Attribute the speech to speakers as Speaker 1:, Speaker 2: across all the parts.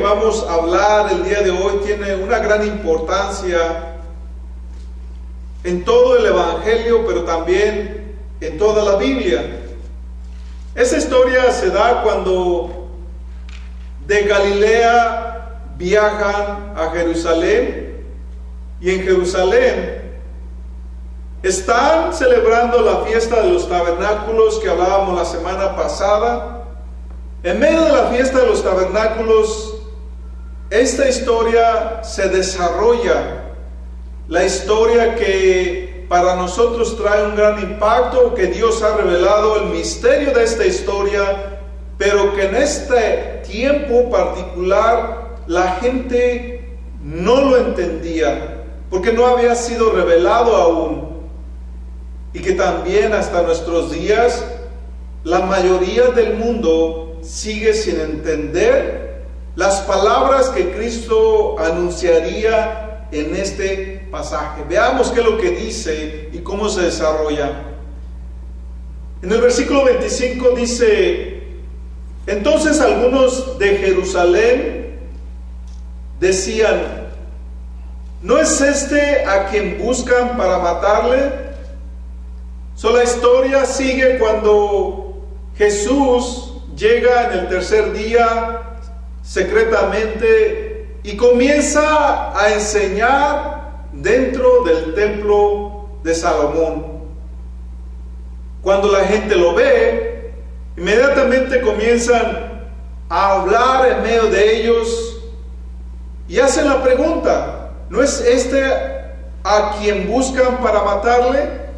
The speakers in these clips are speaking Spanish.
Speaker 1: vamos a hablar el día de hoy tiene una gran importancia en todo el Evangelio, pero también en toda la Biblia. Esta historia se da cuando de Galilea viajan a Jerusalén, y en Jerusalén están celebrando la fiesta de los tabernáculos que hablábamos la semana pasada. En medio de la fiesta de los tabernáculos, esta historia se desarrolla, la historia que para nosotros trae un gran impacto, que Dios ha revelado el misterio de esta historia, pero que en este tiempo particular la gente no lo entendía, porque no había sido revelado aún, y que también hasta nuestros días la mayoría del mundo sigue sin entender las palabras que Cristo anunciaría en este pasaje. Veamos qué es lo que dice y cómo se desarrolla. En el versículo 25 dice: entonces algunos de Jerusalén decían, ¿no es este a quien buscan para matarle? La historia sigue cuando Jesús llega en el tercer día secretamente y comienza a enseñar dentro del templo de Salomón. Cuando la gente lo ve, inmediatamente comienzan a hablar en medio de ellos y hacen la pregunta: ¿no es este a quien buscan para matarle?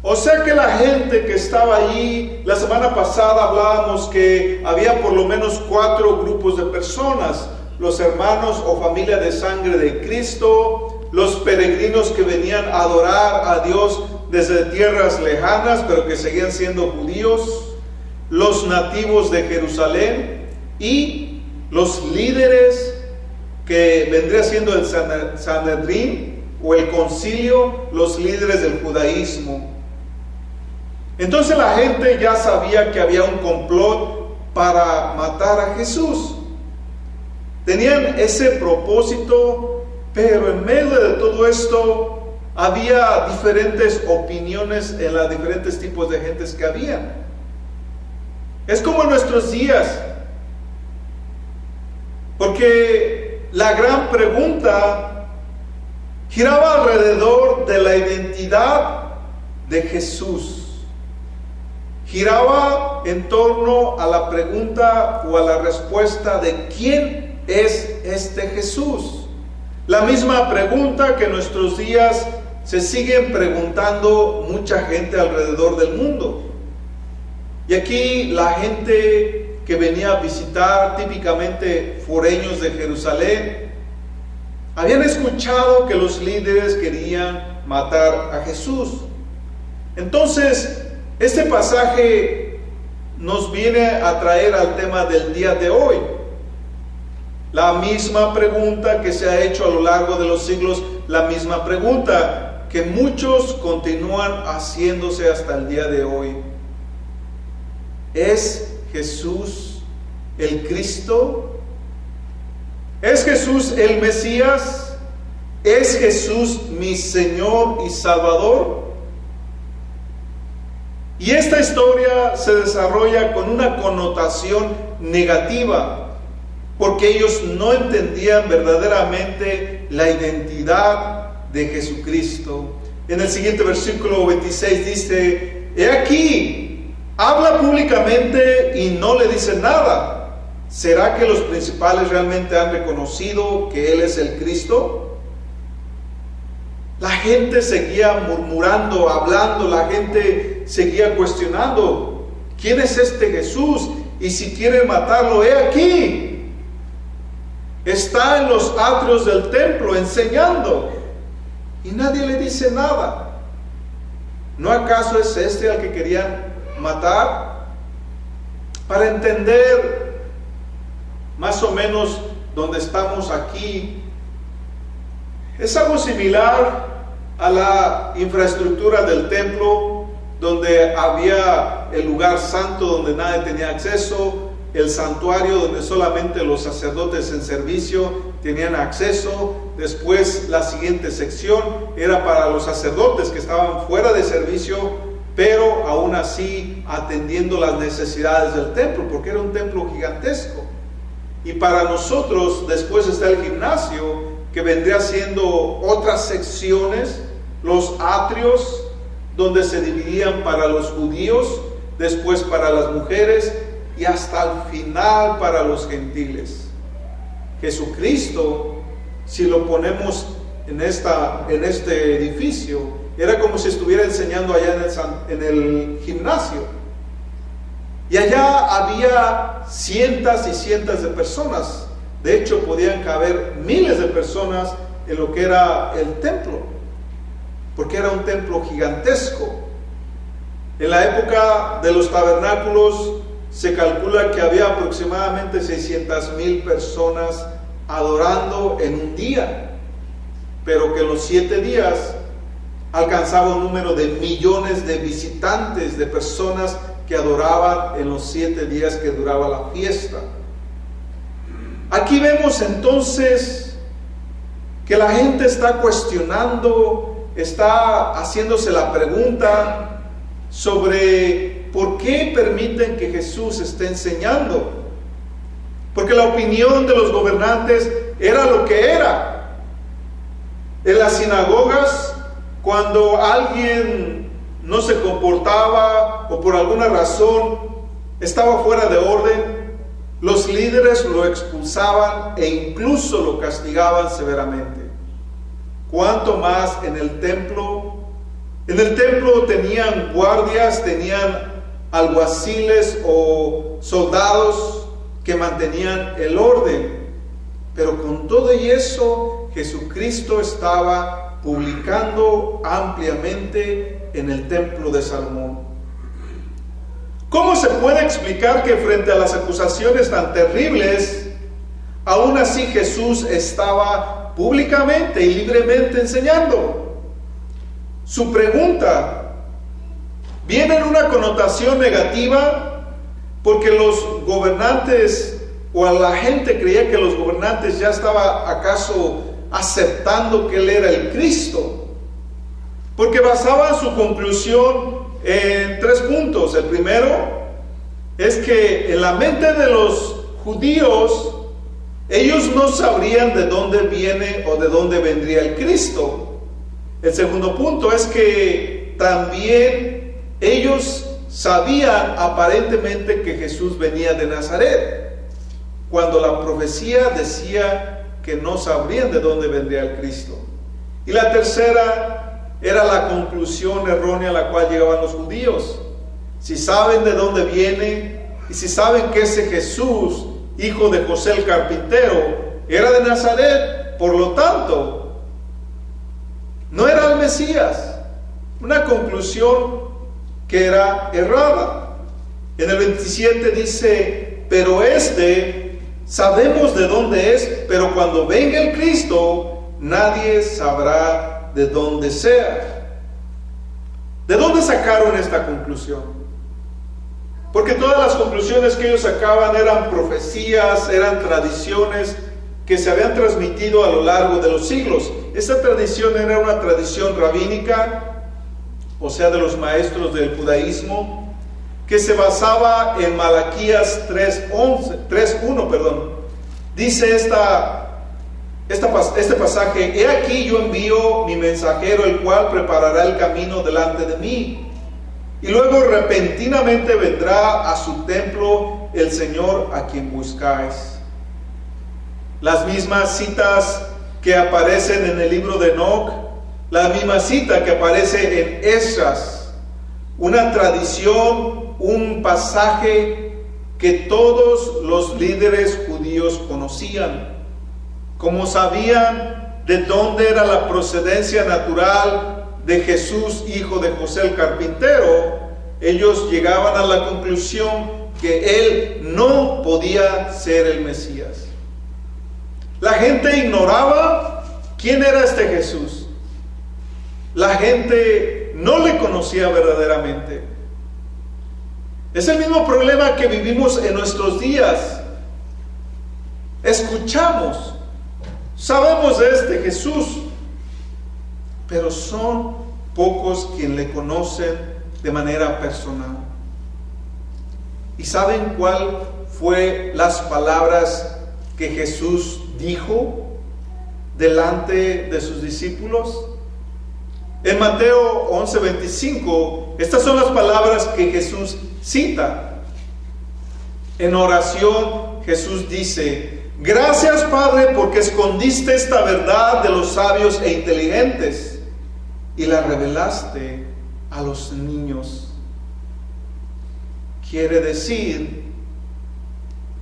Speaker 1: O sea que la gente que estaba allí, la semana pasada hablábamos que había por lo menos 4 grupos de personas: los hermanos o familia de sangre de Cristo, los peregrinos que venían a adorar a Dios desde tierras lejanas, pero que seguían siendo judíos, los nativos de Jerusalén y los líderes que vendría siendo el Sanedrín o el concilio, los líderes del judaísmo. Entonces la gente ya sabía que había un complot para matar a Jesús. Tenían ese propósito, pero en medio de todo esto había diferentes opiniones en los diferentes tipos de gentes que había. Es como en nuestros días, porque la gran pregunta giraba alrededor de la identidad de Jesús. Giraba en torno a la pregunta o a la respuesta de quién es este Jesús. La misma pregunta que en nuestros días se siguen preguntando mucha gente alrededor del mundo. Y aquí la gente que venía a visitar, típicamente foreños de Jerusalén, habían escuchado que los líderes querían matar a Jesús. Entonces, este pasaje nos viene a traer al tema del día de hoy. La misma pregunta que se ha hecho a lo largo de los siglos, la misma pregunta que muchos continúan haciéndose hasta el día de hoy. ¿Es Jesús el Cristo? ¿Es Jesús el Mesías? ¿Es Jesús mi Señor y Salvador? Y esta historia se desarrolla con una connotación negativa, porque ellos no entendían verdaderamente la identidad de Jesucristo. En el siguiente versículo 26 dice: he aquí, habla públicamente y no le dicen nada. ¿Será que los principales realmente han reconocido que Él es el Cristo? La gente seguía murmurando, hablando, la gente seguía cuestionando: ¿quién es este Jesús? Y si quieren matarlo, he aquí, está en los atrios del templo enseñando, y nadie le dice nada. ¿No acaso es este al que querían matar? Para entender más o menos dónde estamos aquí, es algo similar a la infraestructura del templo, donde había el lugar santo donde nadie tenía acceso, el santuario donde solamente los sacerdotes en servicio tenían acceso. Después la siguiente sección era para los sacerdotes que estaban fuera de servicio, pero aún así atendiendo las necesidades del templo, porque era un templo gigantesco. Y para nosotros después está el gimnasio, que vendría siendo otras secciones, los atrios, donde se dividían para los judíos, después para las mujeres y hasta el final para los gentiles. Jesucristo, si lo ponemos en este edificio, era como si estuviera enseñando allá en el gimnasio. Y allá había cientos y cientos de personas. De hecho, podían caber miles de personas en lo que era el templo, porque era un templo gigantesco. En la época de los tabernáculos se calcula que había aproximadamente 600,000 personas adorando en un día, pero que en los 7 días alcanzaba un número de millones de visitantes, de personas que adoraban en los 7 días que duraba la fiesta. Aquí vemos entonces que la gente está cuestionando, está haciéndose la pregunta sobre por qué permiten que Jesús esté enseñando. Porque la opinión de los gobernantes era lo que era. En las sinagogas, cuando alguien no se comportaba o por alguna razón estaba fuera de orden, los líderes lo expulsaban e incluso lo castigaban severamente. ¿Cuánto más en el templo? En el templo tenían guardias, tenían alguaciles o soldados que mantenían el orden. Pero con todo y eso, Jesucristo estaba publicando ampliamente en el templo de Salomón. ¿Cómo se puede explicar que frente a las acusaciones tan terribles, aún así Jesús estaba públicamente y libremente enseñando? Su pregunta viene en una connotación negativa porque los gobernantes o a la gente creía que los gobernantes ya estaban acaso aceptando que Él era el Cristo, porque basaban su conclusión en 3 puntos. El primero es que en la mente de los judíos, ellos no sabrían de dónde viene o de dónde vendría el Cristo. El segundo punto es que también ellos sabían aparentemente que Jesús venía de Nazaret, cuando la profecía decía que no sabrían de dónde vendría el Cristo. Y la tercera era la conclusión errónea a la cual llegaban los judíos. Si saben de dónde viene y si saben que ese Jesús, hijo de José el carpintero, era de Nazaret, por lo tanto, no era el Mesías. Una conclusión que era errada. En el 27 dice, pero sabemos de dónde es, pero cuando venga el Cristo, nadie sabrá de dónde sea. ¿De dónde sacaron esta conclusión? Porque todas las conclusiones que ellos sacaban eran profecías, eran tradiciones que se habían transmitido a lo largo de los siglos. Esta tradición era una tradición rabínica, o sea, de los maestros del judaísmo, que se basaba en Malaquías 3:1. Dice este pasaje: he aquí yo envío mi mensajero, el cual preparará el camino delante de mí. Y luego repentinamente vendrá a su templo el Señor a quien buscáis. Las mismas citas que aparecen en el libro de Enoc, la misma cita que aparece en Esdras, una tradición, un pasaje que todos los líderes judíos conocían. Como sabían de dónde era la procedencia natural de Jesús, hijo de José el carpintero, ellos llegaban a la conclusión que Él no podía ser el Mesías. La gente ignoraba quién era este Jesús. La gente no le conocía verdaderamente. Es el mismo problema que vivimos en nuestros días. Escuchamos, sabemos de este Jesús, pero son pocos quienes le conocen de manera personal. ¿Y saben cuál fue las palabras que Jesús dijo delante de sus discípulos? En Mateo 11:25, estas son las palabras que Jesús cita. En oración, Jesús dice: gracias, Padre, porque escondiste esta verdad de los sabios e inteligentes y la revelaste a los niños. Quiere decir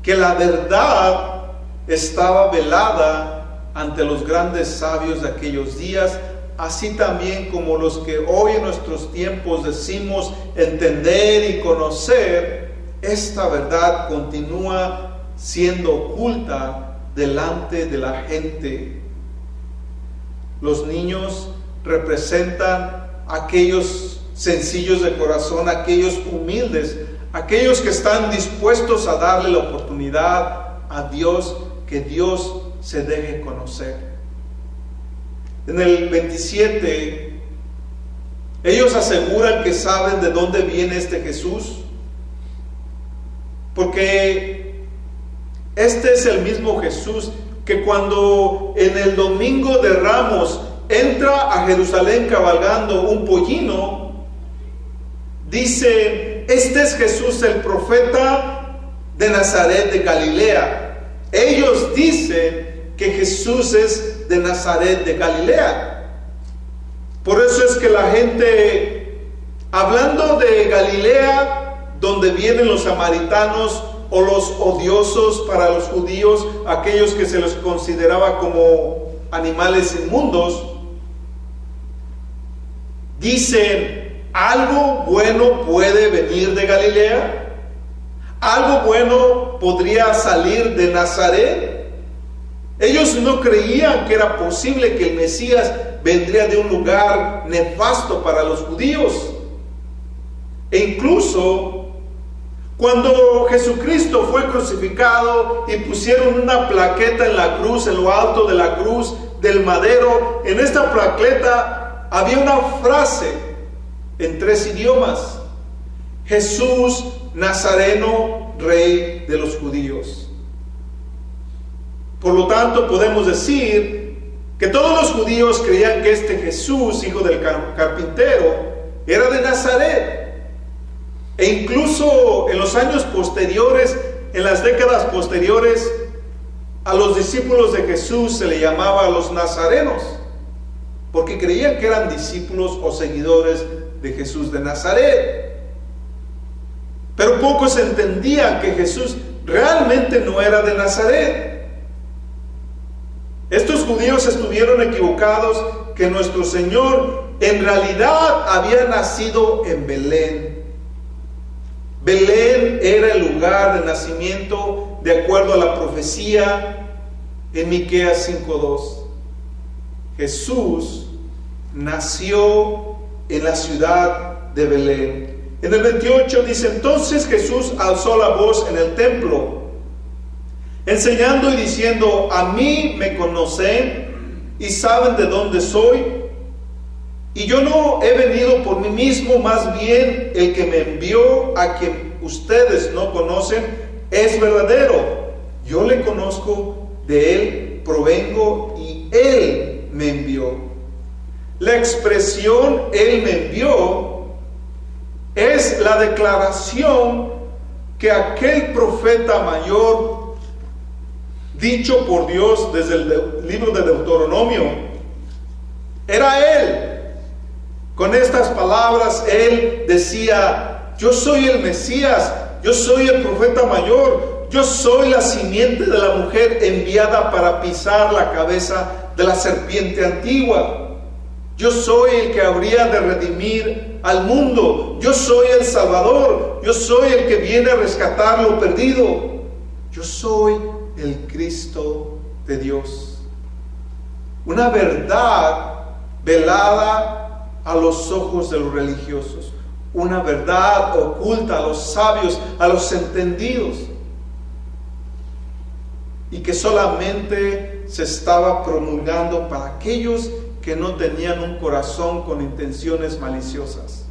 Speaker 1: que la verdad estaba velada ante los grandes sabios de aquellos días, así también como los que hoy en nuestros tiempos decimos entender y conocer. Esta verdad continúa siendo oculta delante de la gente. Los niños representan a aquellos sencillos de corazón, aquellos humildes, aquellos que están dispuestos a darle la oportunidad a Dios, que Dios se deje conocer. En el 27, ellos aseguran que saben de dónde viene este Jesús, porque este es el mismo Jesús que cuando en el domingo de Ramos entra a Jerusalén cabalgando un pollino, dice: este es Jesús, el profeta de Nazaret de Galilea. Ellos dicen que Jesús es de Nazaret de Galilea. Por eso es que la gente, hablando de Galilea, donde vienen los samaritanos o los odiosos para los judíos, aquellos que se los consideraba como animales inmundos, dicen: ¿algo bueno puede venir de Galilea? ¿Algo bueno podría salir de Nazaret? Ellos no creían que era posible que el Mesías vendría de un lugar nefasto para los judíos. E incluso cuando Jesucristo fue crucificado y pusieron una plaqueta en la cruz, en lo alto de la cruz del madero, en esta plaqueta había una frase en 3 idiomas: Jesús Nazareno, Rey de los judíos. Por lo tanto, podemos decir que todos los judíos creían que este Jesús, hijo del carpintero, era de Nazaret. E incluso en los años posteriores, en las décadas posteriores, a los discípulos de Jesús se le llamaba a los nazarenos, porque creían que eran discípulos o seguidores de Jesús de Nazaret. Pero pocos entendían que Jesús realmente no era de Nazaret. Estos judíos estuvieron equivocados, que nuestro Señor en realidad había nacido en Belén. Belén era el lugar de nacimiento de acuerdo a la profecía en Miqueas 5:2. Jesús nació en la ciudad de Belén. En el 28 dice: entonces Jesús alzó la voz en el templo, enseñando y diciendo: a mí me conocen y saben de dónde soy, y yo no he venido por mí mismo, más bien el que me envió, a quien ustedes no conocen, es verdadero. Yo le conozco, de él provengo y él me envió. La expresión "él me envió" es la declaración que aquel profeta mayor, dicho por Dios desde el libro de Deuteronomio, era él. Con estas palabras él decía: yo soy el Mesías, yo soy el profeta mayor, yo soy la simiente de la mujer enviada para pisar la cabeza de la serpiente antigua. Yo soy el que habría de redimir al mundo. Yo soy el Salvador. Yo soy el que viene a rescatar lo perdido. Yo soy el Cristo de Dios. Una verdad velada a los ojos de los religiosos. una verdad oculta a los sabios, a los entendidos, y que solamente se estaba promulgando para aquellos que no tenían un corazón con intenciones maliciosas.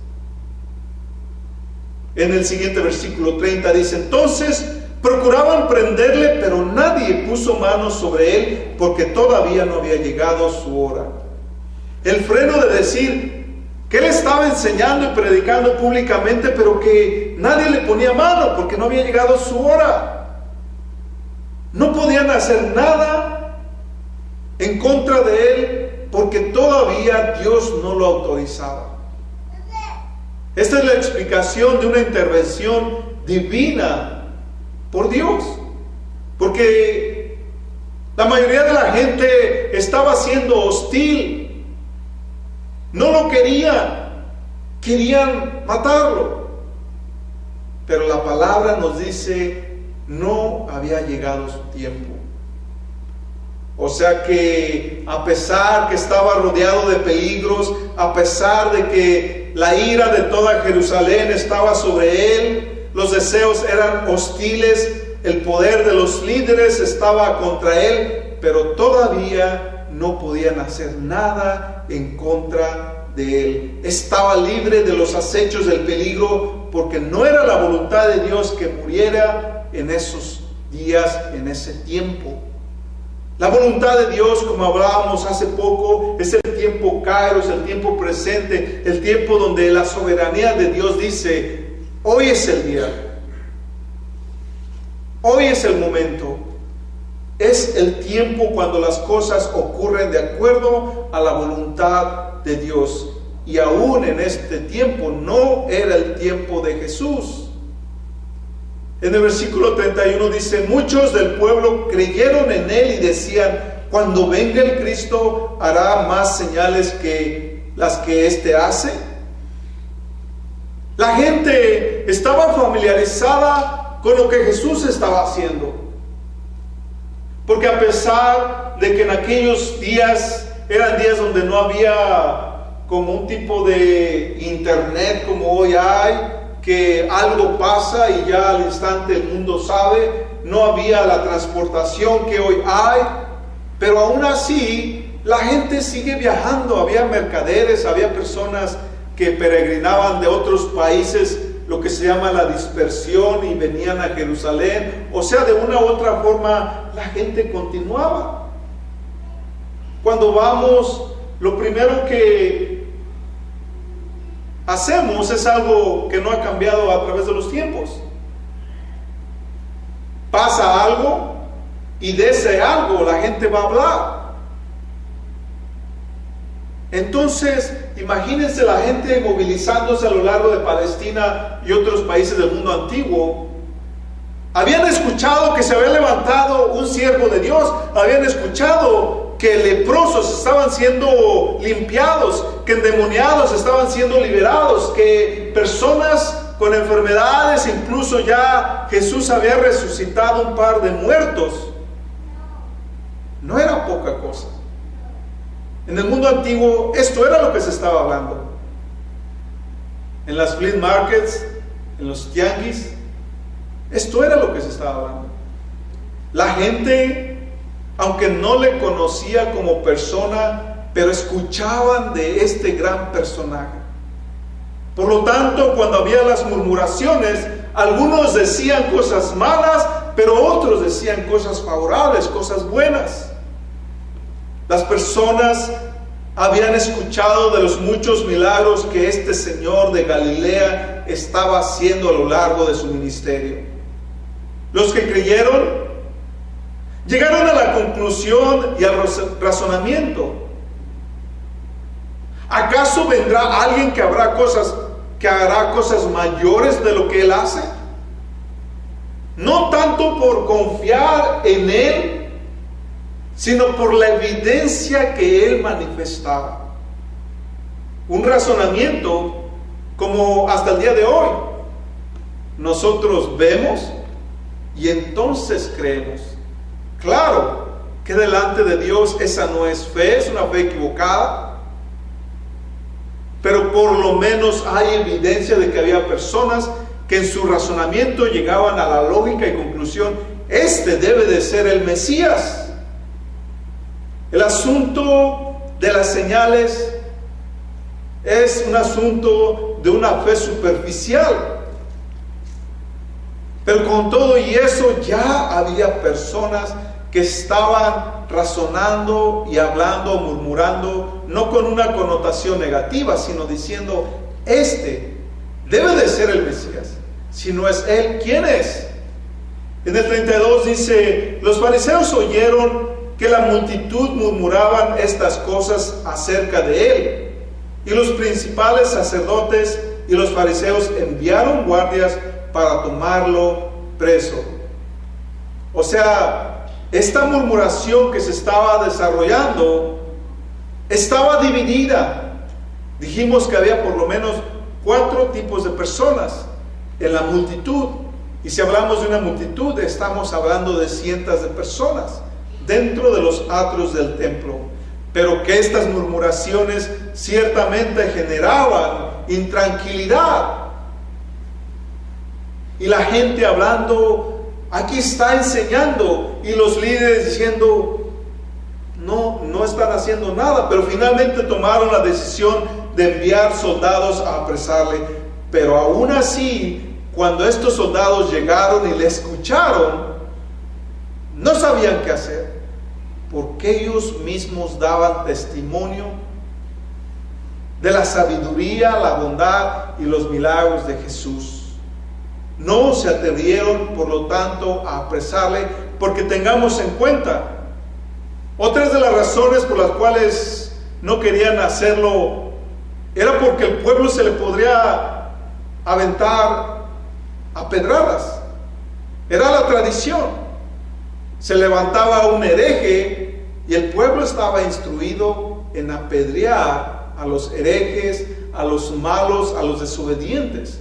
Speaker 1: En el siguiente versículo 30 dice: entonces procuraban prenderle, pero nadie puso manos sobre él, porque todavía no había llegado su hora. El freno de decir que él estaba enseñando y predicando públicamente, pero que nadie le ponía mano, porque no había llegado su hora. No podían hacer nada en contra de él, porque todavía Dios no lo autorizaba. Esta es la explicación de una intervención divina por Dios, porque la mayoría de la gente estaba siendo hostil, no lo querían matarlo, pero la palabra nos dice: no había llegado su tiempo. O sea que a pesar que estaba rodeado de peligros, a pesar de que la ira de toda Jerusalén estaba sobre él, los deseos eran hostiles, el poder de los líderes estaba contra él, pero todavía no podían hacer nada en contra de él. Estaba libre de los acechos del peligro, porque no era la voluntad de Dios que muriera en esos días, en ese tiempo. La voluntad de Dios, como hablábamos hace poco, es el tiempo kairos, el tiempo presente, el tiempo donde la soberanía de Dios dice: hoy es el día, hoy es el momento, es el tiempo cuando las cosas ocurren de acuerdo a la voluntad de Dios. Y aún en este tiempo no era el tiempo de Jesús. En el versículo 31 dice: muchos del pueblo creyeron en él y decían: cuando venga el Cristo, ¿hará más señales que las que éste hace? La gente estaba familiarizada con lo que Jesús estaba haciendo, porque a pesar de que en aquellos días eran días donde no había como un tipo de internet como hoy hay, que algo pasa y ya al instante el mundo sabe, no había la transportación que hoy hay, pero aún así la gente sigue viajando. Había mercaderes, había personas que peregrinaban de otros países, lo que se llama la dispersión, y venían a Jerusalén. O sea, de una u otra forma la gente continuaba. Cuando vamos, lo primero que hacemos es algo que no ha cambiado a través de los tiempos. Pasa algo y de ese algo la gente va a hablar. Entonces, imagínense la gente movilizándose a lo largo de Palestina y otros países del mundo antiguo. Habían escuchado que se había levantado un siervo de Dios, habían escuchado que leprosos estaban siendo limpiados, que endemoniados estaban siendo liberados, que personas con enfermedades, incluso ya Jesús había resucitado un par de muertos. No era poca cosa. En el mundo antiguo esto era lo que se estaba hablando. En las flea markets, en los tianguis, esto era lo que se estaba hablando. La gente, aunque no le conocía como persona, pero escuchaban de este gran personaje. Por lo tanto, cuando había las murmuraciones, algunos decían cosas malas, pero otros decían cosas favorables, cosas buenas. Las personas habían escuchado de los muchos milagros que este Señor de Galilea estaba haciendo a lo largo de su ministerio. Los que creyeron llegaron a la conclusión y al razonamiento: ¿acaso vendrá alguien que hará cosas mayores de lo que Él hace? No tanto por confiar en Él, sino por la evidencia que Él manifestaba. Un razonamiento como hasta el día de hoy. Nosotros vemos y entonces creemos. Claro que delante de Dios esa no es fe, es una fe equivocada. pero por lo menos hay evidencia de que había personas que en su razonamiento llegaban a la lógica y conclusión: este debe de ser el Mesías. El asunto de las señales es un asunto de una fe superficial. Pero con todo y eso, ya había personas que estaban razonando y hablando, murmurando, no con una connotación negativa, sino diciendo: este debe de ser el Mesías. Si no es él, ¿quién es? En el 32 dice: los fariseos oyeron que la multitud murmuraban estas cosas acerca de él, y los principales sacerdotes y los fariseos enviaron guardias para tomarlo preso. O sea, esta murmuración que se estaba desarrollando estaba dividida. Dijimos que había por lo menos 4 tipos de personas en la multitud. Y si hablamos de una multitud, estamos hablando de cientos de personas dentro de los atrios del templo. Pero que estas murmuraciones ciertamente generaban intranquilidad. Y la gente hablando: aquí está enseñando, y los líderes diciendo: no están haciendo nada. Pero finalmente tomaron la decisión de enviar soldados a apresarle. Pero aún así, cuando estos soldados llegaron y le escucharon, no sabían qué hacer, porque ellos mismos daban testimonio de la sabiduría, la bondad y los milagros de Jesús. No se atrevieron, por lo tanto, a apresarle, porque tengamos en cuenta, otras de las razones por las cuales no querían hacerlo era porque el pueblo se le podría aventar a pedradas. Era la tradición. Se levantaba un hereje y el pueblo estaba instruido en apedrear a los herejes, a los malos, a los desobedientes.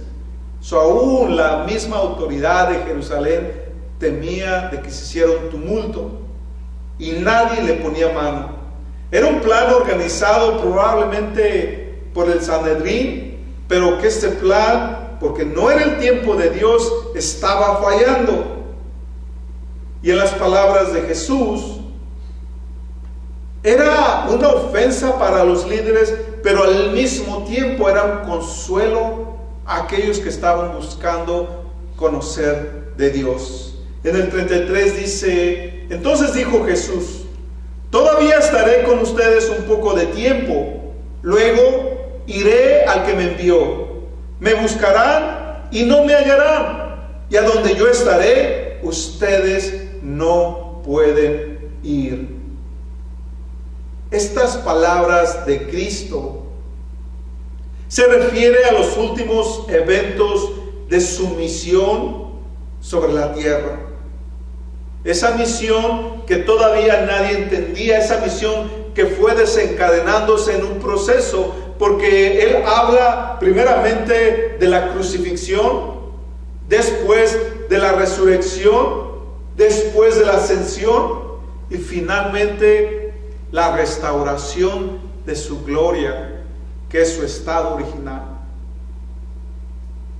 Speaker 1: Aún la misma autoridad de Jerusalén temía de que se hiciera un tumulto y nadie le ponía mano. Era un plan organizado probablemente por el Sanedrín, pero que este plan, porque no era el tiempo de Dios, estaba fallando. Y en las palabras de Jesús, era una ofensa para los líderes, pero al mismo tiempo era un consuelo a aquellos que estaban buscando conocer de Dios. En el 33 dice: entonces dijo Jesús: todavía estaré con ustedes un poco de tiempo, luego iré al que me envió. Me buscarán y no me hallarán, y a donde yo estaré, ustedes no pueden ir. Estas palabras de Cristo se refiere a los últimos eventos de su misión sobre la tierra. Esa misión que todavía nadie entendía, esa misión que fue desencadenándose en un proceso, porque Él habla primeramente de la crucifixión, después de la resurrección, después de la ascensión y finalmente la restauración de su gloria, que es su estado original.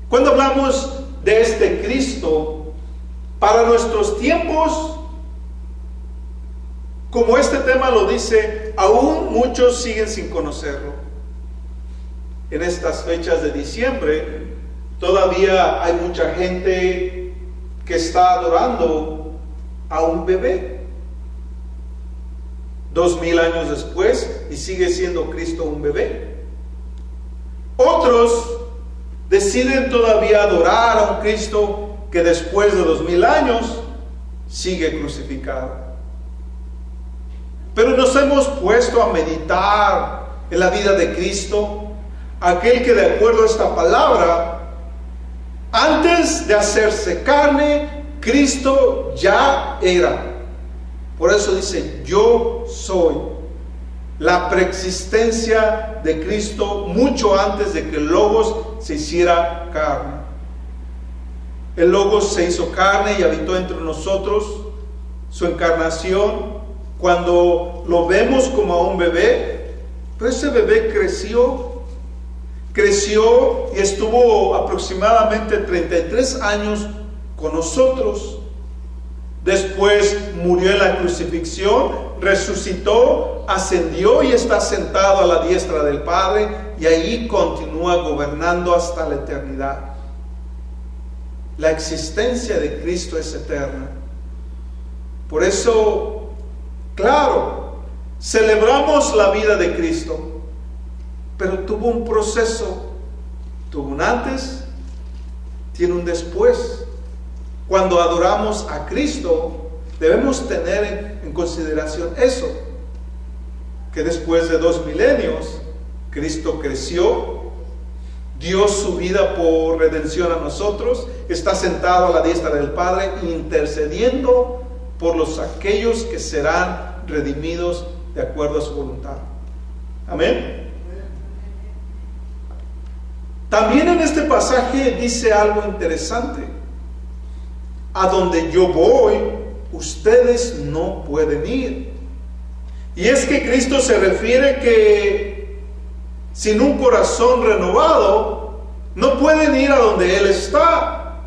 Speaker 1: Cuando hablamos de este Cristo, para nuestros tiempos, como este tema lo dice, aún muchos siguen sin conocerlo. En estas fechas de diciembre, todavía hay mucha gente que está adorando a un bebé. 2000 años después, y sigue siendo Cristo un bebé. Otros deciden todavía adorar a un Cristo que después de 2000 años sigue crucificado. Pero nos hemos puesto a meditar en la vida de Cristo, aquel que, de acuerdo a esta palabra, antes de hacerse carne, Cristo ya era. Por eso dice: yo soy. La preexistencia de Cristo mucho antes de que el Logos se hiciera carne. El Logos se hizo carne y habitó entre nosotros. Su encarnación, cuando lo vemos como a un bebé, pero ese bebé creció creció y estuvo aproximadamente 33 años con nosotros. Después murió en la crucifixión, resucitó, ascendió y está sentado a la diestra del Padre, y ahí continúa gobernando hasta la eternidad. La existencia de Cristo es eterna. Por eso, claro, celebramos la vida de Cristo, pero tuvo un proceso, tuvo un antes, tiene un después. Cuando adoramos a Cristo, debemos tener en consideración eso, que después de 2 milenios, Cristo creció, dio su vida por redención a nosotros, está sentado a la diestra del Padre, intercediendo por aquellos que serán redimidos de acuerdo a su voluntad. Amén. También en este pasaje dice algo interesante. A donde yo voy, ustedes no pueden ir. Y es que Cristo se refiere que sin un corazón renovado, no pueden ir a donde Él está.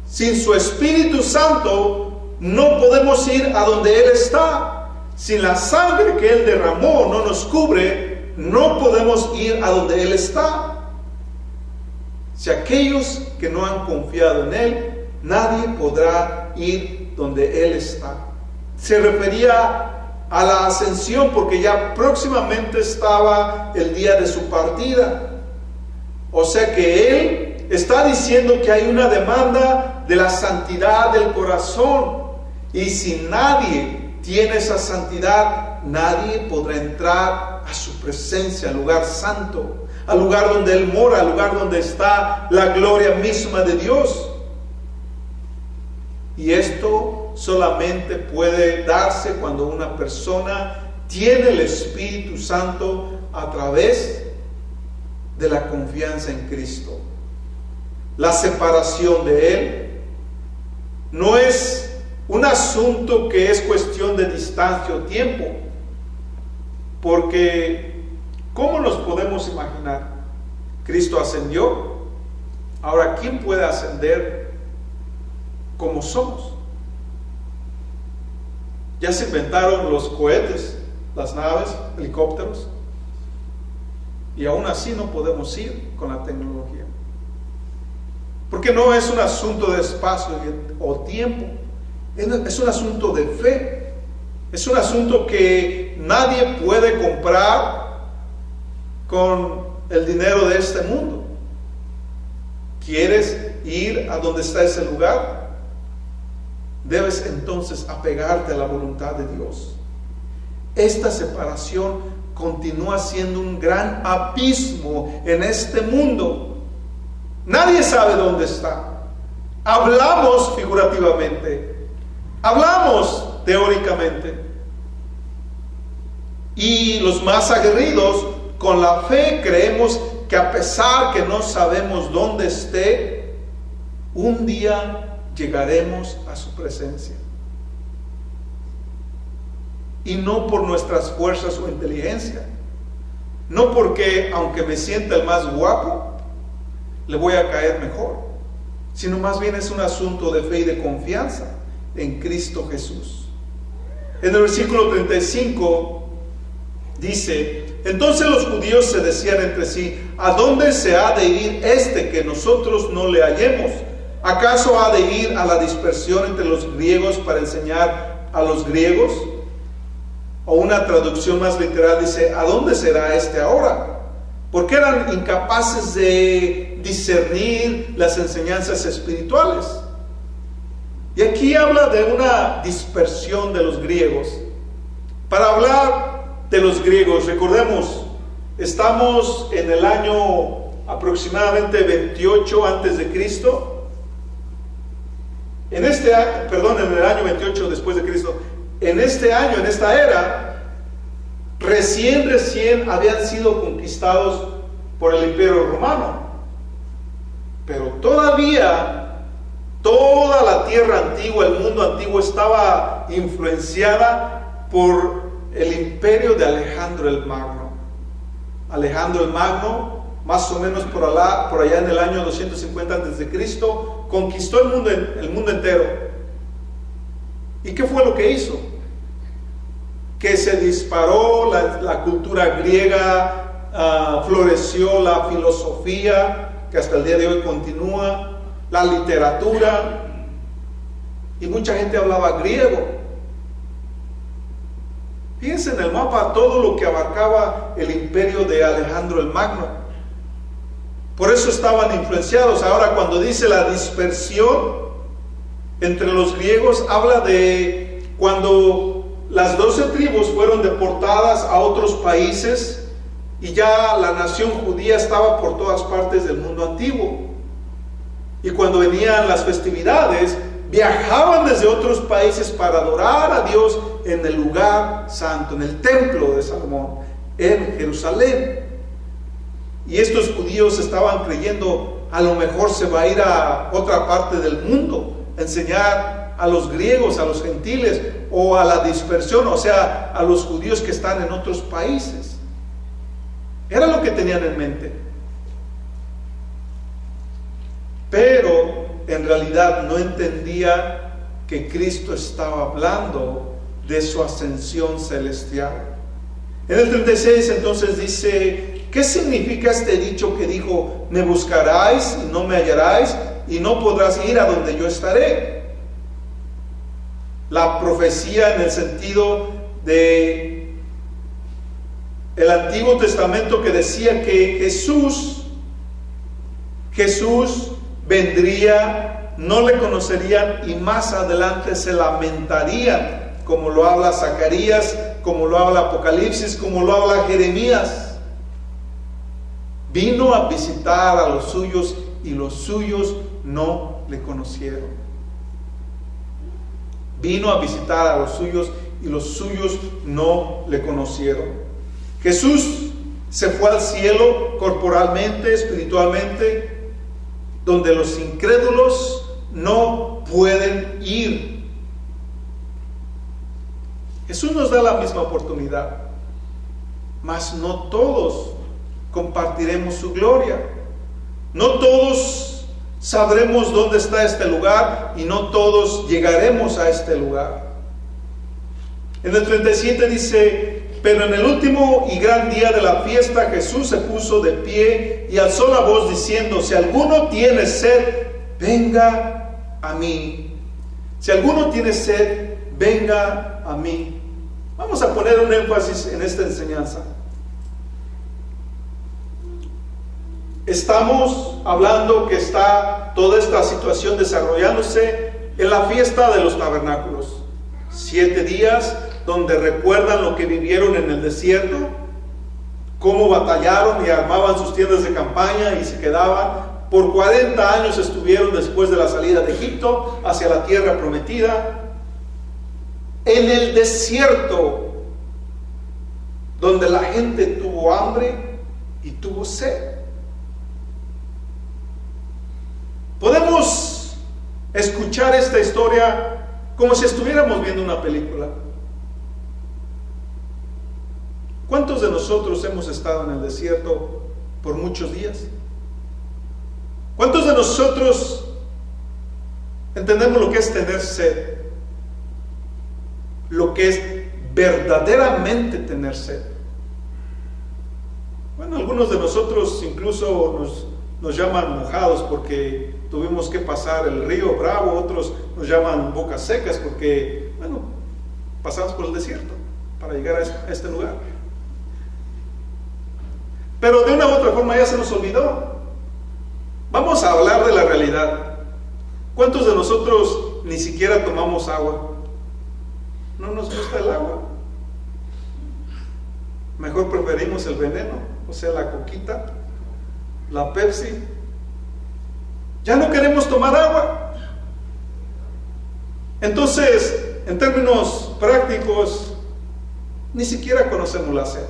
Speaker 1: Sin su Espíritu Santo, no podemos ir a donde Él está. Sin la sangre que Él derramó no nos cubre, no podemos ir a donde Él está. Si aquellos que no han confiado en Él, nadie podrá ir donde Él está. Se refería a la ascensión porque ya próximamente estaba el día de su partida. O sea que Él está diciendo que hay una demanda de la santidad del corazón. Y si nadie tiene esa santidad, nadie podrá entrar a su presencia, al lugar santo, al lugar donde Él mora, al lugar donde está la gloria misma de Dios. Y esto solamente puede darse cuando una persona tiene el Espíritu Santo a través de la confianza en Cristo. La separación de Él no es un asunto que es cuestión de distancia o tiempo, porque ¿cómo nos podemos imaginar? Cristo ascendió, ahora ¿quién puede ascender como somos? Ya se inventaron los cohetes, las naves, helicópteros, y aún así no podemos ir con la tecnología, porque no es un asunto de espacio o tiempo, es un asunto de fe, es un asunto que nadie puede comprar con el dinero de este mundo. ¿Quieres ir a donde está ese lugar? Debes entonces apegarte a la voluntad de Dios. Esta separación continúa siendo un gran abismo en este mundo. Nadie sabe dónde está. Hablamos figurativamente, hablamos teóricamente, y los más aguerridos con la fe creemos que a pesar que no sabemos dónde esté, un día llegaremos a su presencia. Y no por nuestras fuerzas o inteligencia, no porque aunque me sienta el más guapo le voy a caer mejor, sino más bien es un asunto de fe y de confianza en Cristo Jesús. En el versículo 35 dice: entonces los judíos se decían entre sí, ¿a dónde se ha de ir este que nosotros no le hallemos? ¿Acaso ha de ir a la dispersión entre los griegos para enseñar a los griegos? O una traducción más literal dice: ¿a dónde será este ahora? Porque eran incapaces de discernir las enseñanzas espirituales. Y aquí habla de una dispersión de los griegos. Para hablar de los griegos, recordemos, estamos en el año aproximadamente 28 antes de Cristo. En el año 28 después de Cristo. En este año, en esta era, recién habían sido conquistados por el Imperio Romano. Pero todavía toda la tierra antigua, el mundo antiguo, estaba influenciada por el imperio de Alejandro el Magno. Alejandro el Magno más o menos por allá en el año 250 a.C., conquistó el mundo entero. ¿Y qué fue lo que hizo? Que se disparó la cultura griega, floreció la filosofía, que hasta el día de hoy continúa, la literatura, y mucha gente hablaba griego. Fíjense en el mapa todo lo que abarcaba el imperio de Alejandro el Magno. Por eso estaban influenciados. Ahora, cuando dice la dispersión entre los griegos, habla de cuando las 12 tribus fueron deportadas a otros países y ya la nación judía estaba por todas partes del mundo antiguo. Y cuando venían las festividades, viajaban desde otros países para adorar a Dios en el lugar santo, en el templo de Salomón, en Jerusalén. Y estos judíos estaban creyendo, a lo mejor se va a ir a otra parte del mundo, a enseñar a los griegos, a los gentiles, o a la dispersión, o sea, a los judíos que están en otros países. Era lo que tenían en mente. Pero en realidad no entendía que Cristo estaba hablando de su ascensión celestial. En el 36 entonces dice: ¿qué significa este dicho que dijo, me buscaráis y no me hallaráis, y no podrás ir a donde yo estaré? La profecía en el sentido de el Antiguo Testamento, que decía que Jesús vendría, no le conocerían y más adelante se lamentarían, como lo habla Zacarías, como lo habla Apocalipsis, como lo habla Jeremías. Vino a visitar a los suyos y los suyos no le conocieron. Vino a visitar a los suyos y los suyos no le conocieron. Jesús se fue al cielo corporalmente, espiritualmente, donde los incrédulos no pueden ir. Jesús nos da la misma oportunidad, mas no todos compartiremos su gloria. No todos sabremos dónde está este lugar y no todos llegaremos a este lugar. En el 37 dice: pero en el último y gran día de la fiesta, Jesús se puso de pie y alzó la voz diciendo: si alguno tiene sed, venga a mí. Si alguno tiene sed, venga a mí. Vamos a poner un énfasis en esta enseñanza. Estamos hablando que está toda esta situación desarrollándose en la fiesta de los tabernáculos. 7 días donde recuerdan lo que vivieron en el desierto, cómo batallaron y armaban sus tiendas de campaña y se quedaban. Por 40 años estuvieron después de la salida de Egipto hacia la tierra prometida. En el desierto, donde la gente tuvo hambre y tuvo sed. Podemos escuchar esta historia como si estuviéramos viendo una película. ¿Cuántos de nosotros hemos estado en el desierto por muchos días? ¿Cuántos de nosotros entendemos lo que es tener sed? Lo que es verdaderamente tener sed. Bueno, algunos de nosotros incluso nos llaman mojados porque tuvimos que pasar el río Bravo, otros nos llaman bocas secas porque, bueno, pasamos por el desierto para llegar a este lugar. Pero de una u otra forma ya se nos olvidó. Vamos a hablar de la realidad. ¿Cuántos de nosotros ni siquiera tomamos agua? ¿No nos gusta el agua? Mejor preferimos el veneno, o sea, la coquita, la Pepsi. Ya no queremos tomar agua. Entonces, en términos prácticos, ni siquiera conocemos la sed.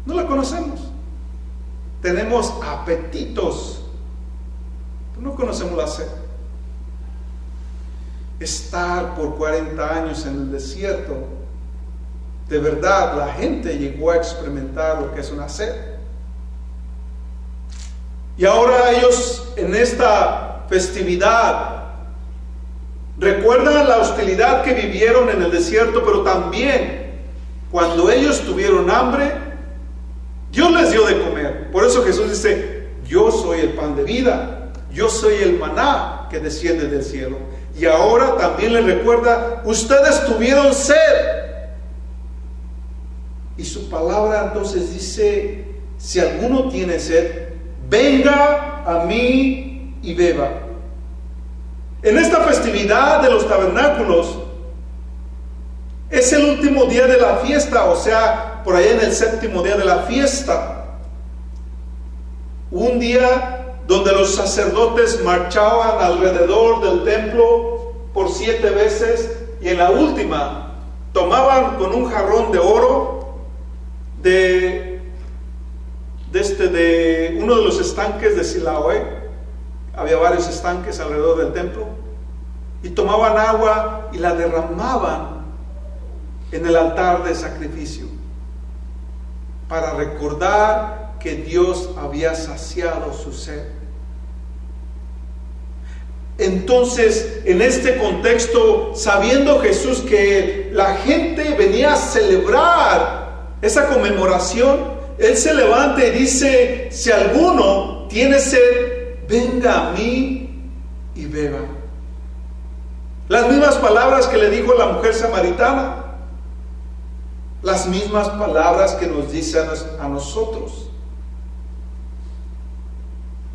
Speaker 1: No la conocemos. Tenemos apetitos, pero no conocemos la sed. Estar por 40 años en el desierto, de verdad la gente llegó a experimentar lo que es una sed. Y ahora ellos en esta festividad recuerdan la hostilidad que vivieron en el desierto, pero también cuando ellos tuvieron hambre, Dios les dio de comer. Por eso Jesús dice: yo soy el pan de vida, yo soy el maná que desciende del cielo. Y ahora también les recuerda: ustedes tuvieron sed. Y su palabra entonces dice: si alguno tiene sed, venga a mí y beba. En esta festividad de los tabernáculos es el último día de la fiesta, o sea, por allá en el séptimo día de la fiesta. Un día donde los sacerdotes marchaban alrededor del templo por 7 veces, y en la última tomaban con un jarrón de oro de uno de los estanques de Siloé. Había varios estanques alrededor del templo, y tomaban agua y la derramaban en el altar de sacrificio para recordar que Dios había saciado su sed. Entonces, en este contexto, sabiendo Jesús que la gente venía a celebrar esa conmemoración, Él se levanta y dice: si alguno tiene sed, venga a mí y beba. Las mismas palabras que le dijo la mujer samaritana, las mismas palabras que nos dice a nosotros.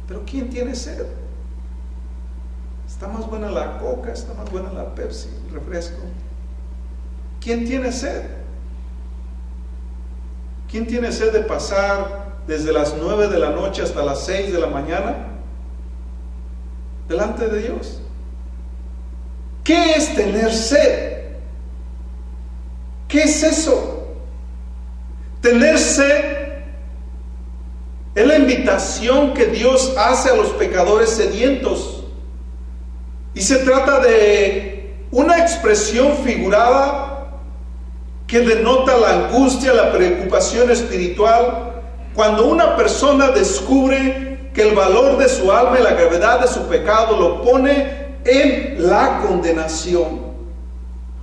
Speaker 1: Pero ¿quién tiene sed? Está más buena la Coca, está más buena la Pepsi, el refresco. ¿Quién tiene sed? ¿Quién tiene sed de pasar desde las 9 de la noche hasta las 6 de la mañana delante de Dios? ¿Qué es tener sed? ¿Qué es eso? Tener sed es la invitación que Dios hace a los pecadores sedientos. Y se trata de una expresión figurada que denota la angustia, la preocupación espiritual, cuando una persona descubre que el valor de su alma y la gravedad de su pecado lo pone en la condenación.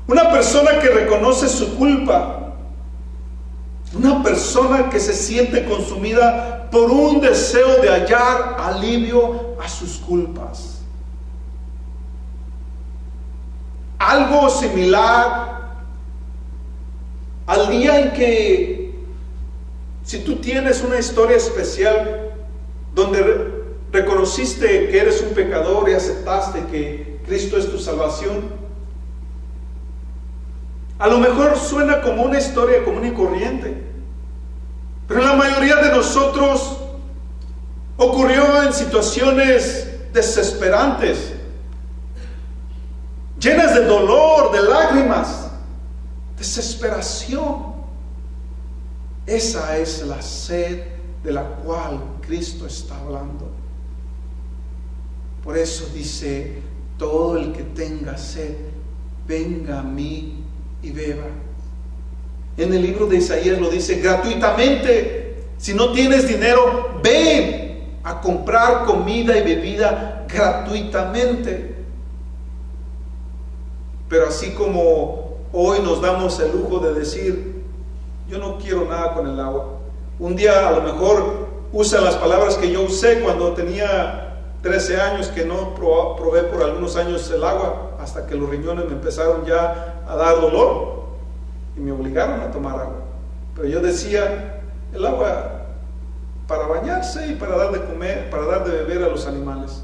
Speaker 1: Una persona que reconoce su culpa, una persona que se siente consumida por un deseo de hallar alivio a sus culpas. Algo similar al día en que, si tú tienes una historia especial donde reconociste que eres un pecador y aceptaste que Cristo es tu salvación, a lo mejor suena como una historia común y corriente, pero la mayoría de nosotros ocurrió en situaciones desesperantes, llenas de dolor, de lágrimas, desesperación. Esa es la sed de la cual Cristo está hablando. Por eso dice: todo el que tenga sed, venga a mí y beba. En el libro de Isaías lo dice gratuitamente. Si no tienes dinero, ven a comprar comida y bebida gratuitamente. Pero así como hoy nos damos el lujo de decir: yo no quiero nada con el agua. Un día a lo mejor usa las palabras que yo usé cuando tenía 13 años, que no probé por algunos años el agua, hasta que los riñones me empezaron ya a dar dolor y me obligaron a tomar agua. Pero yo decía: el agua para bañarse y para dar de comer, para dar de beber a los animales.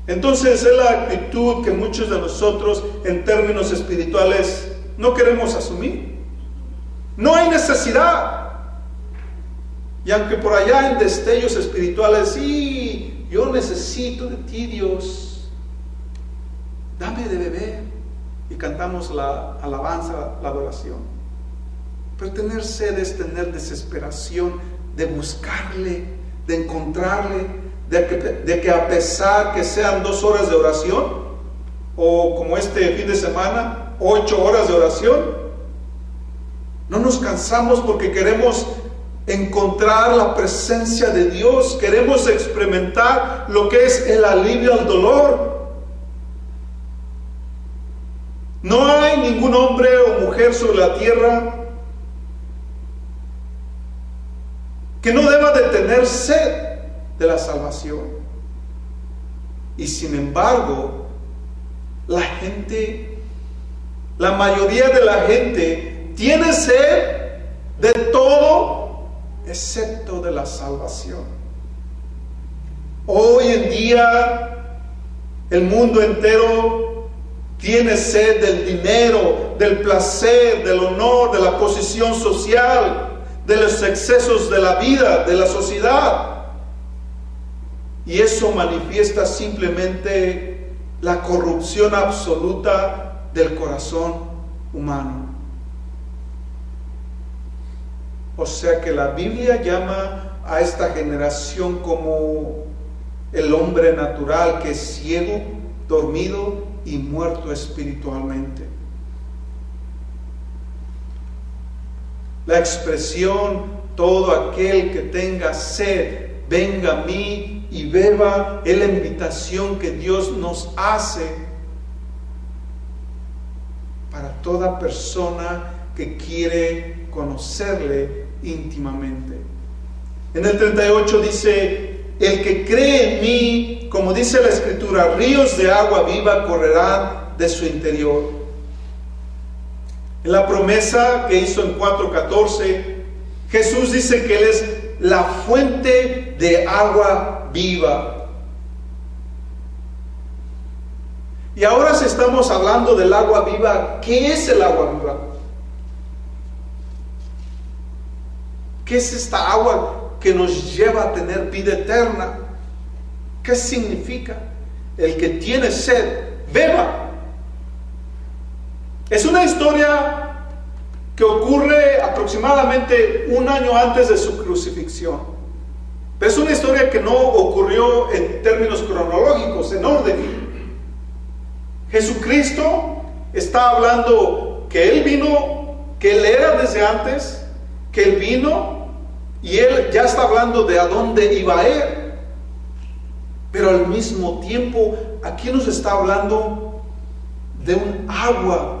Speaker 1: Entonces es la actitud que muchos de nosotros en términos espirituales no queremos asumir. No hay necesidad. Y aunque por allá en destellos espirituales: sí, yo necesito de ti, Dios, dame de beber, y cantamos la alabanza, la adoración. Pero tener sed es tener desesperación de buscarle, de encontrarle, de que a pesar que sean 2 horas de oración, o como este fin de semana, 8 horas de oración, no nos cansamos porque queremos encontrar la presencia de Dios, queremos experimentar lo que es el alivio al dolor. No hay ningún hombre o mujer sobre la tierra que no deba de tener sed de la salvación. Y sin embargo, la mayoría de la gente tiene sed de todo excepto de la salvación. Hoy en día, el mundo entero tiene sed del dinero, del placer, del honor, de la posición social, de los excesos de la vida, de la sociedad. Y eso manifiesta simplemente la corrupción absoluta del corazón humano. O sea que la Biblia llama a esta generación como el hombre natural que es ciego, dormido y muerto espiritualmente. La expresión todo aquel que tenga sed, venga a mí y beba, es la invitación que Dios nos hace para toda persona que quiere conocerle íntimamente. En el 38 dice: el que cree en mí, como dice la Escritura, ríos de agua viva correrán de su interior. En la promesa que hizo en 4:14, Jesús dice que Él es la fuente de agua viva. Y ahora si estamos hablando del agua viva, ¿qué es el agua viva? ¿Qué es esta agua que nos lleva a tener vida eterna? ¿Qué significa? El que tiene sed, beba. Es una historia que ocurre aproximadamente un año antes de su crucifixión. Pero es una historia que no ocurrió en términos cronológicos, en orden. Jesucristo está hablando que Él vino, que Él era desde antes, que Él vino, y Él ya está hablando de a dónde iba a ir. Pero al mismo tiempo, aquí nos está hablando de un agua.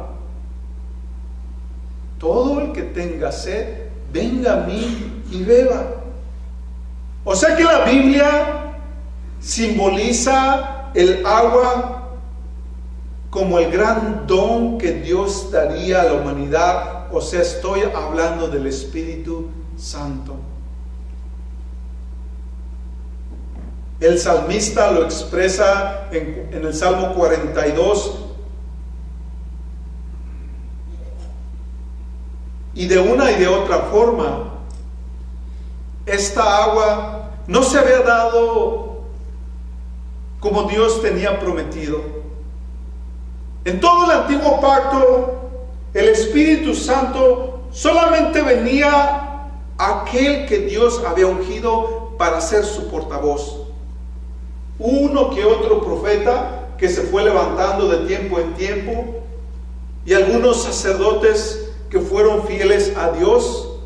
Speaker 1: Todo el que tenga sed, venga a mí y beba. O sea que la Biblia simboliza el agua como el gran don que Dios daría a la humanidad. O sea, estoy hablando del Espíritu Santo. El salmista lo expresa en el Salmo 42. Y de una y de otra forma, esta agua no se había dado como Dios tenía prometido. En todo el antiguo pacto, el Espíritu Santo solamente venía a aquel que Dios había ungido para ser su portavoz. Uno que otro profeta que se fue levantando de tiempo en tiempo, y algunos sacerdotes que fueron fieles a Dios.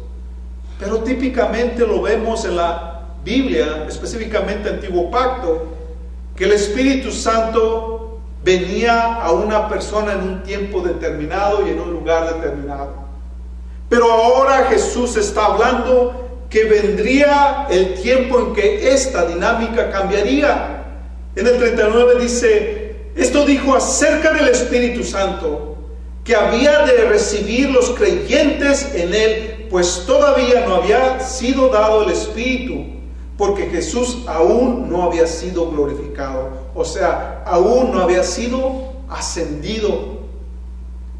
Speaker 1: Pero típicamente lo vemos en la Biblia, específicamente Antiguo Pacto, que el Espíritu Santo venía a una persona en un tiempo determinado y en un lugar determinado. Pero ahora Jesús está hablando que vendría el tiempo en que esta dinámica cambiaría. En el 39 dice: esto dijo acerca del Espíritu Santo, que había de recibir los creyentes en Él, pues todavía no había sido dado el Espíritu, porque Jesús aún no había sido glorificado, o sea, aún no había sido ascendido.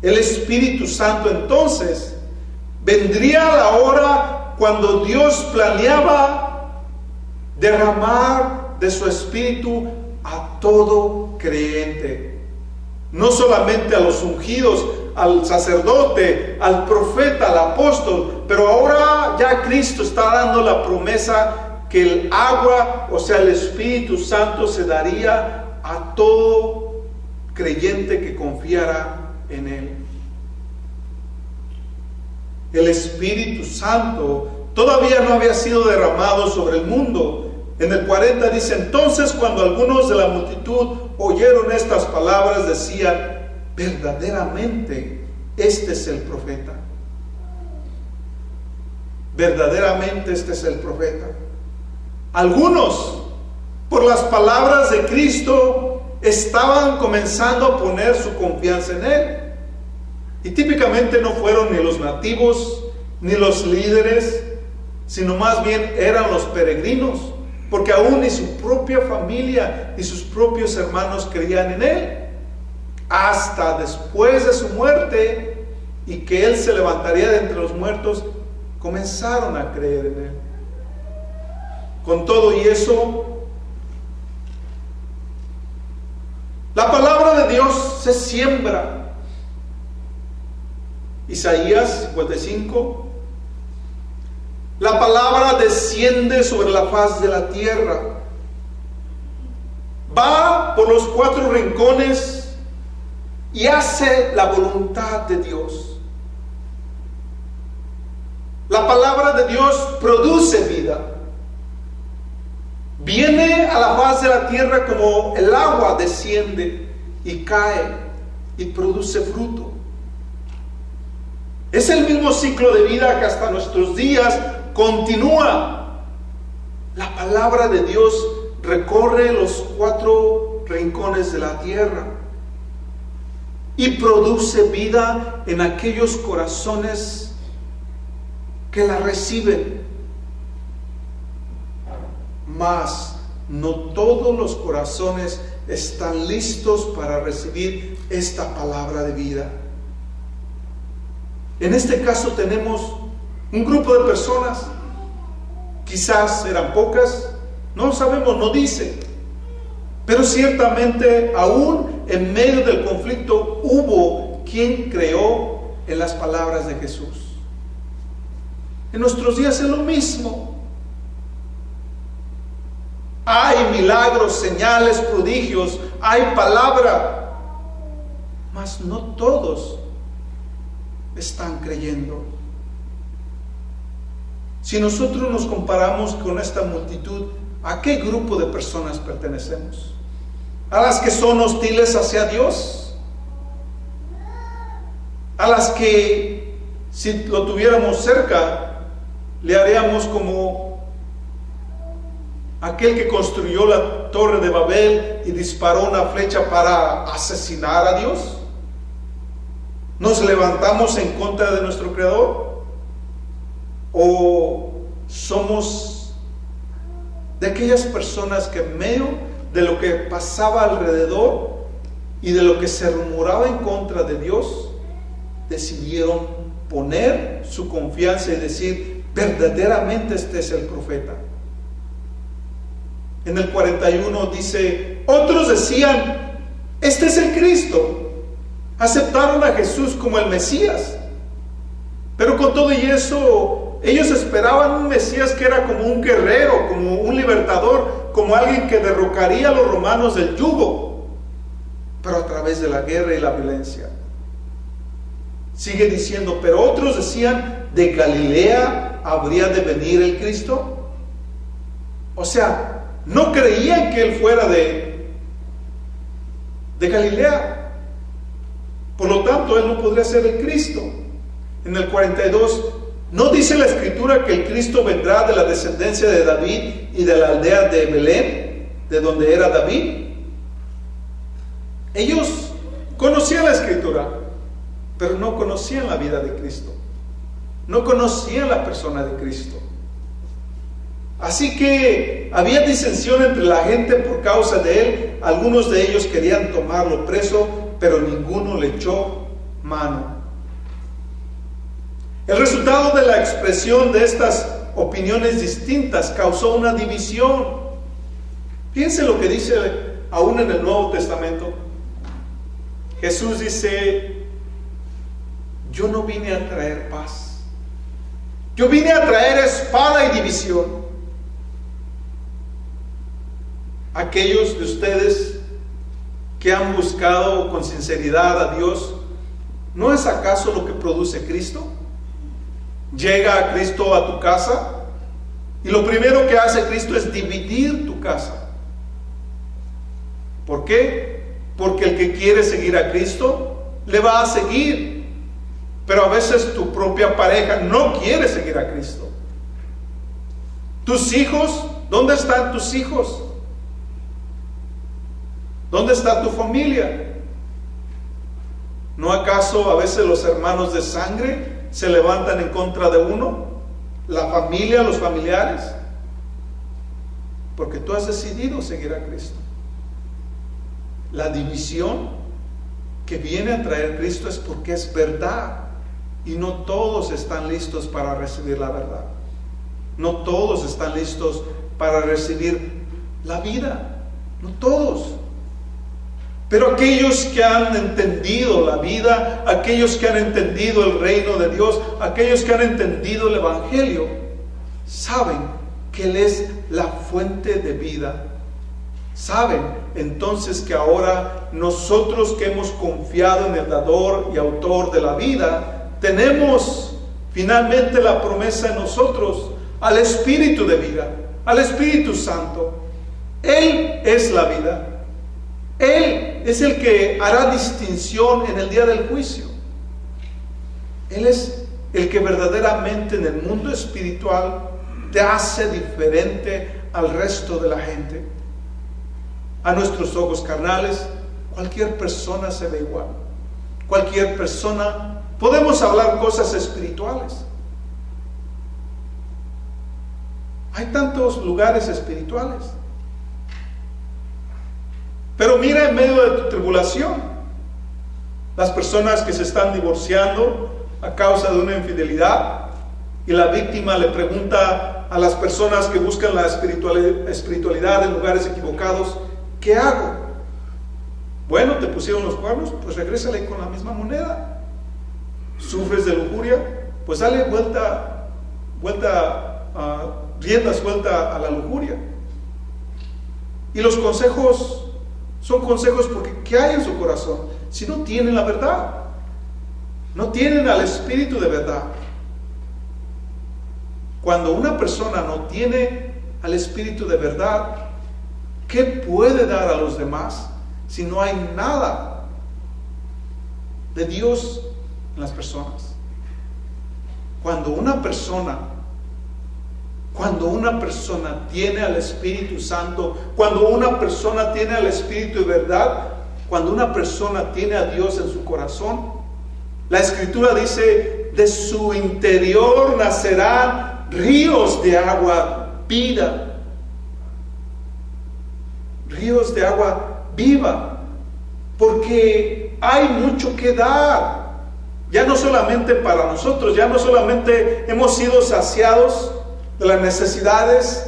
Speaker 1: El Espíritu Santo entonces vendría a la hora cuando Dios planeaba derramar de su Espíritu a todo creyente. No solamente a los ungidos, al sacerdote, al profeta, al apóstol, pero ahora ya Cristo está dando la promesa que el agua, o sea el Espíritu Santo, se daría a todo creyente que confiara en Él. El Espíritu Santo todavía no había sido derramado sobre el mundo. En el 40 dice: entonces cuando algunos de la multitud oyeron estas palabras, decían: verdaderamente este es el profeta. Verdaderamente este es el profeta. Algunos, por las palabras de Cristo, estaban comenzando a poner su confianza en Él. Y típicamente no fueron ni los nativos ni los líderes, sino más bien eran los peregrinos, porque aún ni su propia familia ni sus propios hermanos creían en Él, hasta después de su muerte y que Él se levantaría de entre los muertos, comenzaron a creer en Él. Con todo y eso, la palabra de Dios se siembra. Isaías 55: la palabra desciende sobre la faz de la tierra, va por los 4 rincones y hace la voluntad de Dios. La palabra de Dios produce vida. Viene a la faz de la tierra como el agua desciende y cae y produce fruto. Es el mismo ciclo de vida que hasta nuestros días continúa. La palabra de Dios recorre los 4 rincones de la tierra y produce vida en aquellos corazones que la reciben. Mas no todos los corazones están listos para recibir esta palabra de vida. En este caso tenemos un grupo de personas, quizás eran pocas, no sabemos, no dice, pero ciertamente aún en medio del conflicto hubo quien creó en las palabras de Jesús. En nuestros días es lo mismo. Hay milagros, señales, prodigios, hay palabra, mas no todos están creyendo. Si nosotros nos comparamos con esta multitud, ¿a qué grupo de personas pertenecemos? ¿A las que son hostiles hacia Dios? ¿A las que, si lo tuviéramos cerca, le haríamos como aquel que construyó la torre de Babel y disparó una flecha para asesinar a Dios? ¿Nos levantamos en contra de nuestro Creador? ¿O somos de aquellas personas que en medio de lo que pasaba alrededor y de lo que se rumoraba en contra de Dios, decidieron poner su confianza y decir: verdaderamente este es el profeta? En el 41 dice: otros decían: este es el Cristo. Aceptaron a Jesús como el Mesías, pero con todo y eso ellos esperaban un Mesías que era como un guerrero, como un libertador, como alguien que derrocaría a los romanos del yugo, pero a través de la guerra y la violencia. Sigue diciendo: pero otros decían: ¿de Galilea habría de venir el Cristo? O sea, no creían que Él fuera de Galilea. Por lo tanto, Él no podría ser el Cristo. En el 42, ¿no dice la Escritura que el Cristo vendrá de la descendencia de David y de la aldea de Belén, de donde era David? Ellos conocían la Escritura, pero no conocían la vida de Cristo. No conocían la persona de Cristo. Así que había disensión entre la gente por causa de Él. Algunos de ellos querían tomarlo preso, pero ninguno le echó mano. El resultado de la expresión de estas opiniones distintas causó una división. Fíjense lo que dice aún en el Nuevo Testamento. Jesús dice: yo no vine a traer paz, yo vine a traer espada y división. Aquellos de ustedes que han buscado con sinceridad a Dios, ¿no es acaso lo que produce Cristo? llega a Cristo a tu casa y lo primero que hace Cristo es dividir tu casa. ¿Por qué? Porque el que quiere seguir a Cristo le va a seguir, pero a veces tu propia pareja no quiere seguir a Cristo. Tus hijos, ¿dónde están tus hijos? ¿Dónde está tu familia? ¿No acaso a veces los hermanos de sangre se levantan en contra de uno? ¿La familia, los familiares? Porque tú has decidido seguir a Cristo. La división que viene a traer Cristo es porque es verdad, y no todos están listos para recibir la verdad. No todos están listos para recibir la vida, no todos. Pero aquellos que han entendido la vida, aquellos que han entendido el reino de Dios, aquellos que han entendido el Evangelio, saben que Él es la fuente de vida. Saben entonces que ahora nosotros que hemos confiado en el dador y autor de la vida, tenemos finalmente la promesa en nosotros al Espíritu de vida, al Espíritu Santo. Él es la vida. Él es el que hará distinción en el día del juicio. Él es el que verdaderamente en el mundo espiritual te hace diferente al resto de la gente. A nuestros ojos carnales, cualquier persona se ve igual. Cualquier persona, podemos hablar cosas espirituales. Hay tantos lugares espirituales. Pero mira, en medio de tu tribulación, las personas que se están divorciando a causa de una infidelidad, y la víctima le pregunta a las personas que buscan la espiritualidad en lugares equivocados: ¿qué hago? Bueno, te pusieron los cuernos, pues regrésale con la misma moneda. ¿Sufres de lujuria? Pues dale rienda suelta a la lujuria. Y los consejos son consejos porque ¿qué hay en su corazón? Si no tienen la verdad, no tienen al Espíritu de verdad. Cuando una persona no tiene al Espíritu de verdad, ¿qué puede dar a los demás si no hay nada de Dios en las personas? Cuando una persona tiene al Espíritu Santo, cuando una persona tiene al Espíritu de verdad, cuando una persona tiene a Dios en su corazón, la Escritura dice: de su interior nacerán ríos de agua vida, ríos de agua viva, porque hay mucho que dar. Ya no solamente para nosotros, ya no solamente hemos sido saciados de las necesidades